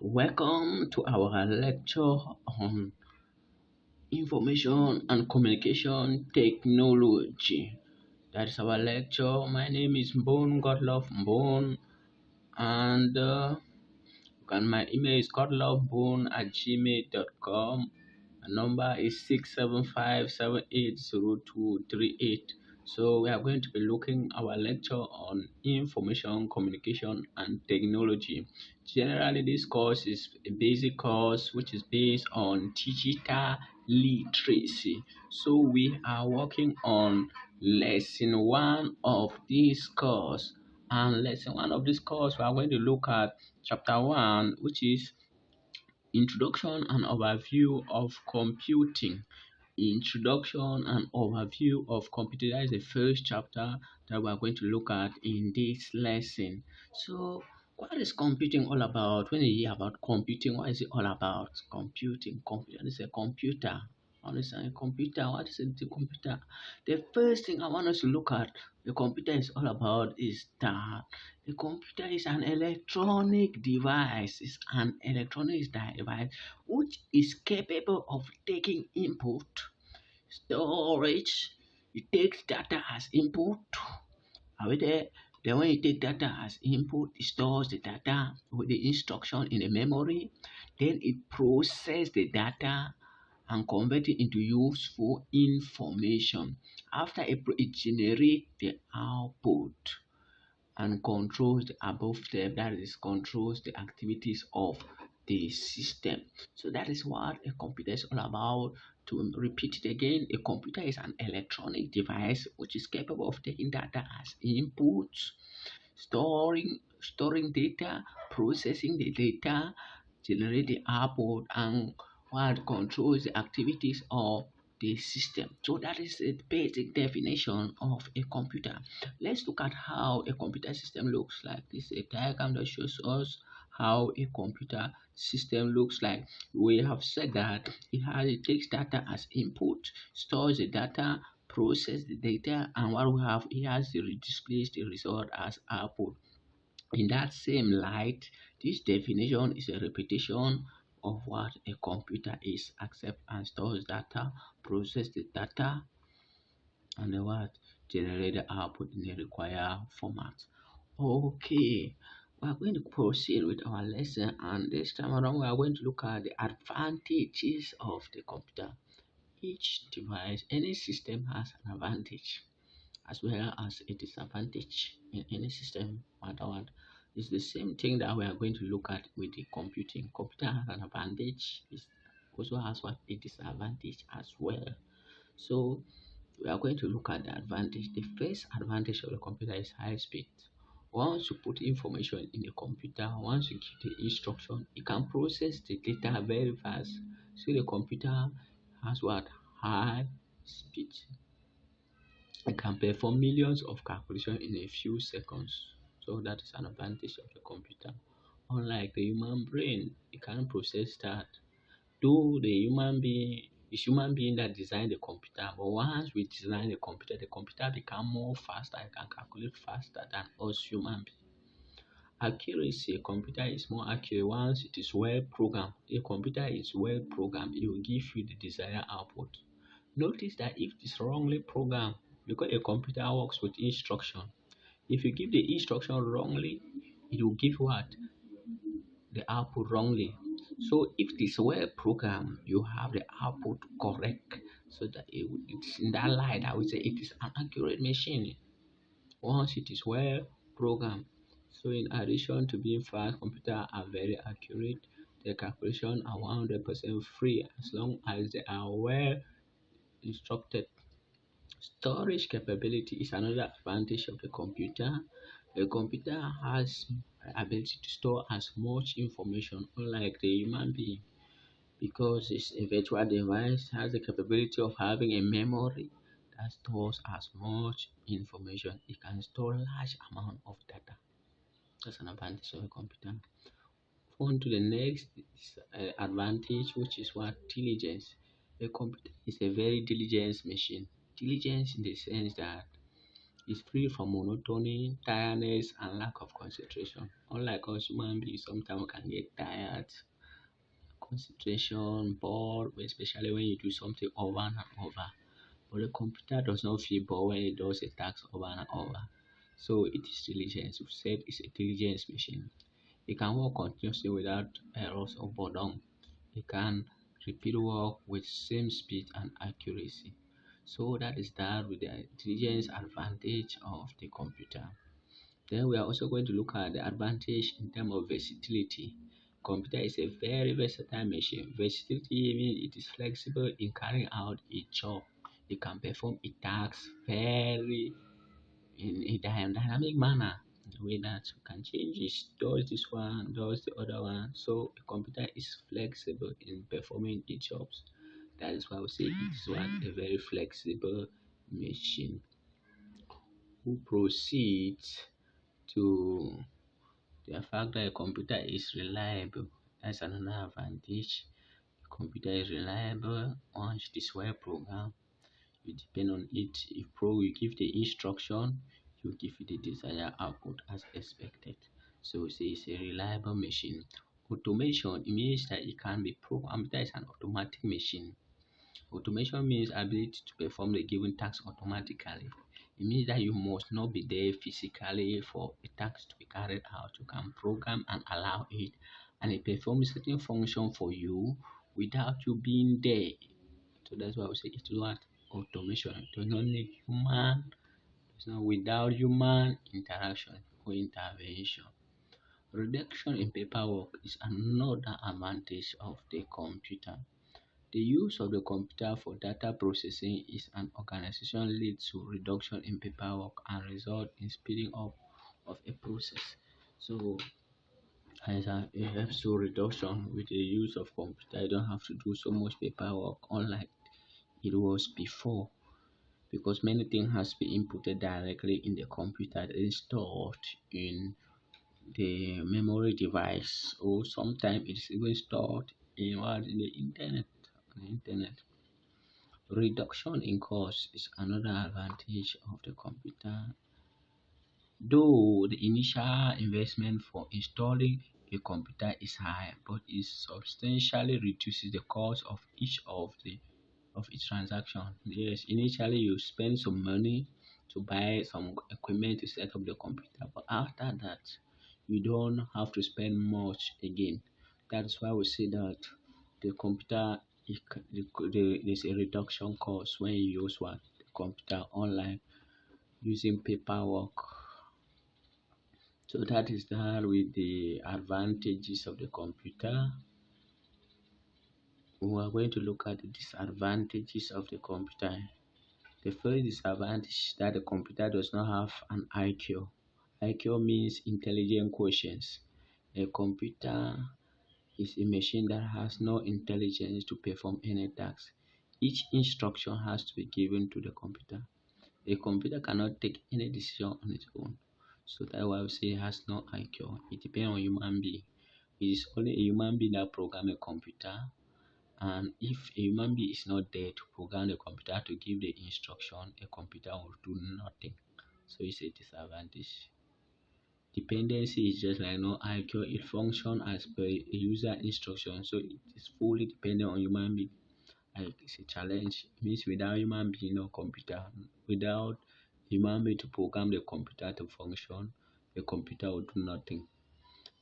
Welcome to our lecture on information and communication technology. That is our lecture. My name is Mbon Godlove Mbon, and my email is godlovebone@gmail.com. My number is 675780238. So we are going to be looking our lecture on information, communication, and technology. Generally, this course is a basic course which is based on digital literacy. So we are working on lesson one of this course. And lesson one of this course, we are going to look at chapter one, which is Introduction and Overview of Computing. Introduction and Overview of Computing. That is the first chapter that we are going to look at in this lesson. So, what is computing all about? When you hear about computing, what is it all about? Computing. Computer is a computer. What is a computer? What is a computer? The first thing I want us to look at the computer is all about is that the computer is an electronic device. It's an electronic device which is capable of taking input, storage. It takes data as input. Are we there? Then when you take data as input, it stores the data with the instruction in the memory. Then it processes the data and convert it into useful information. After it generates the output and controls the above step, that is controls the activities of the system. So that is what a computer is all about. To repeat it again, a computer is an electronic device which is capable of taking data as input, storing data, processing the data, generate the output, and what controls the activities of the system. So that is the basic definition of a computer. Let's look at how a computer system looks like. This is a diagram that shows us how a computer system looks like. We have said that it takes data as input, stores the data, process the data, and what we have here is displays the result as output. In that same light, this definition is a repetition of what a computer is: accept and stores data, process the data, and then what generate the output in the required format. Okay, we are going to proceed with our lesson, and this time around we are going to look at the advantages of the computer. Each device, any system has an advantage as well as a disadvantage in any system, matter what. It's the same thing that we are going to look at with the computing. Computer has an advantage, it also has what a disadvantage as well. So we are going to look at the advantage. The first advantage of the computer is high speed. Once you put information in the computer, once you give the instruction, it can process the data very fast. So the computer has what high speed. It can perform millions of calculations in a few seconds. So that is an advantage of the computer. Unlike the human brain, it can't process that. Though it's human being that designed the computer, but once we design the computer become more faster, it can calculate faster than us human beings. Accuracy, a computer is more accurate once it is well programmed. A computer is well programmed, it will give you the desired output. Notice that if it is wrongly programmed, because a computer works with instruction, if you give the instruction wrongly, it will give what? The output wrongly. So if it is well programmed, you have the output correct. So that it's in that light I would say it is an accurate machine once it is well programmed. So in addition to being fast, computers are very accurate. The calculations are 100% free as long as they are well instructed. Storage capability is another advantage of the computer. The computer has the ability to store as much information, unlike the human being, because it's a virtual device, has the capability of having a memory that stores as much information. It can store large amount of data. That's an advantage of a computer. On to the next advantage, which is what diligence. A computer is a very diligent machine. Diligence in the sense that It's free from monotony, tiredness, and lack of concentration. Unlike us human beings, sometimes we can get tired, concentration, bored, especially when you do something over and over. But the computer does not feel bored when it does a task over and over. So it is diligence. We said it's a diligence machine. It can work continuously without errors or boredom. It can repeat work with same speed and accuracy. So that is that with the intelligence advantage of the computer. Then we are also going to look at the advantage in terms of versatility. Computer is a very versatile machine. Versatility means it is flexible in carrying out a job. It can perform a task very in a dynamic manner. The way that you can change it, does this one, does the other one. So a computer is flexible in performing its jobs. That is why we say it is one a very flexible machine. Who proceeds to the fact that a computer is reliable. That's another advantage. The computer is reliable once it is well programmed. You depend on it. If you give the instruction, you give it the desired output as expected. So say it's a reliable machine. Automation it means that it can be programmed. That is an automatic machine. Automation means ability to perform the given task automatically. It means that you must not be there physically for a task to be carried out. You can program and allow it, and it performs certain function for you without you being there. So that's why we say it's what automation. It does not need human, it's not without human interaction or intervention. Reduction in paperwork is another advantage of the computer. The use of the computer for data processing is an organization leads to reduction in paperwork and result in speeding up of a process. So as it helps to reduction with the use of computer, you don't have to do so much paperwork unlike it was before because many things has been inputted directly in the computer that is stored in the memory device or sometimes it's even stored in what in the internet. On the internet. Reduction in cost is another advantage of the computer. Though the initial investment for installing a computer is high, but it substantially reduces the cost of each transaction. Yes, initially you spend some money to buy some equipment to set up the computer, but after that you don't have to spend much again. That's why we say that the computer there's a reduction cost when you use what the computer online using paperwork. So that is that with the advantages of the computer. We are going to look at the disadvantages of the computer. The first disadvantage is that the computer does not have an IQ. IQ means intelligent quotient. A computer is a machine that has no intelligence to perform any task. Each instruction has to be given to the computer. A computer cannot take any decision on its own. So that's why we say it has no IQ. It depends on human being. It is only a human being that program a computer. And if a human being is not there to program the computer to give the instruction, a computer will do nothing. So it's a disadvantage. Dependency is just like no IQ. It functions as per a user instruction. So it is fully dependent on human being. Like it's a challenge. It means without human being, no computer. Without human being to program the computer to function, the computer will do nothing.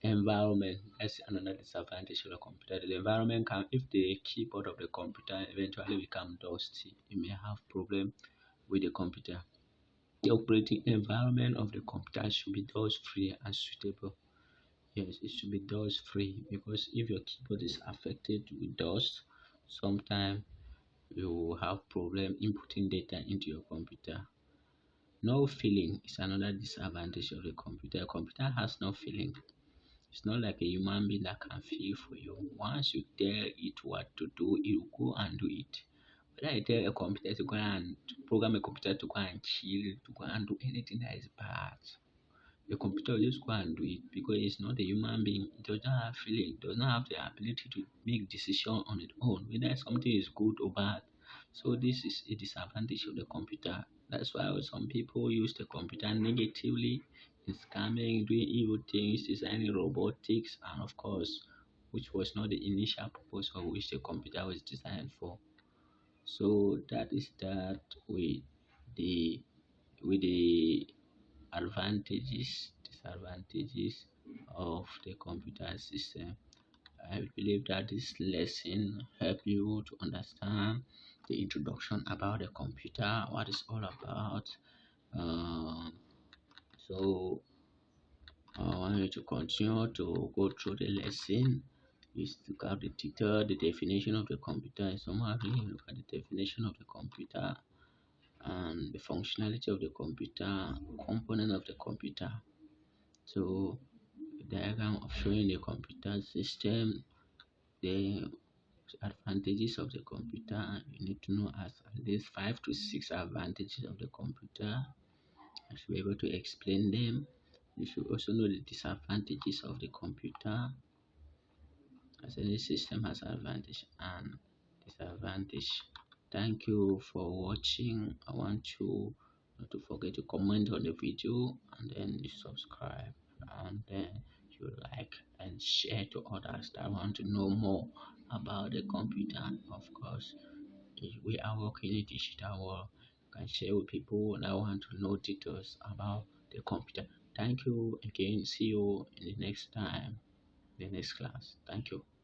Environment, that's another disadvantage of the computer. The environment can, if the keyboard of the computer eventually become dusty, you may have problem with the computer. The operating environment of the computer should be dust free and suitable. Yes, it should be dust free because if your keyboard is affected with dust, sometimes you will have problem inputting data into your computer. No feeling is another disadvantage of the computer. A computer has no feeling. It's not like a human being that can feel for you. Once you tell it what to do, it will go and do it. Whether I tell a computer to go and to program a computer to go and kill, to go and do anything that is bad, the computer will just go and do it because it's not a human being. It does not have feeling. It does not have the ability to make decision on its own, whether something is good or bad. So this is a disadvantage of the computer. That's why some people use the computer negatively in scamming, doing evil things, designing robotics, and of course, which was not the initial purpose for which the computer was designed for. So that is that the with the advantages, disadvantages of the computer system. I believe that this lesson help you to understand the introduction about the computer, what it's all about. Um, so I want you to continue to go through the lesson. You look at the title, the definition of the computer. In summary, look at the definition of the computer and the functionality of the computer, component of the computer. So diagram of showing the computer system, the advantages of the computer. You need to know at least 5 to 6 advantages of the computer. You should be able to explain them. You should also know the disadvantages of the computer, as any system has advantage and disadvantage. Thank you for watching. I want you not to forget to comment on the video and then you subscribe and then you like and share to others that want to know more about the computer. Of course, if we are working in a digital world, you can share with people that want to know details about the computer. Thank you again. See you in the next time, the next class. Thank you.